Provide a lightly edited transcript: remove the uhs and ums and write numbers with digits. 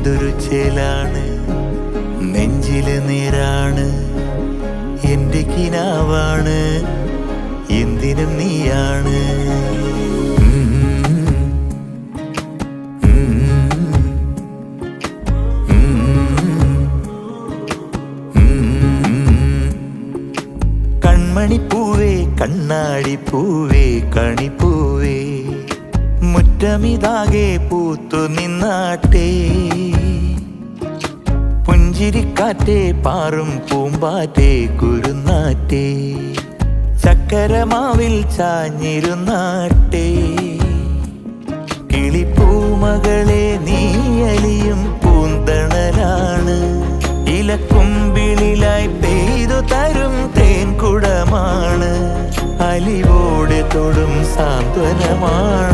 എന്തൊരു ചേലാണ്, നെഞ്ചില് നേരാണ്, എന്റെ കിനാവാണ്, എന്തിനും നീയാണ്. കൺമണിപ്പൂവേ കണ്ണാടിപ്പൂവേ കണിപ്പൂവേ, മുറ്റമിതാകെ പൂത്തു നിന്നാട്ടെ. പുഞ്ചിരിക്കാറ്റേ പാറും പൂമ്പാറ്റേ കുരുന്നാറ്റേ, ചക്കരമാവിൽ ചാഞ്ഞിരുന്നാട്ടെ. കിളിപ്പൂമകളെ നീയലിയും പൂന്തണലാണ്, ഇലക്കുമ്പിളിലായി പെയ്തു തരും തേൻകുടമാണ്, അലിവോടെ തൊടും സാന്ത്വനമാണ്.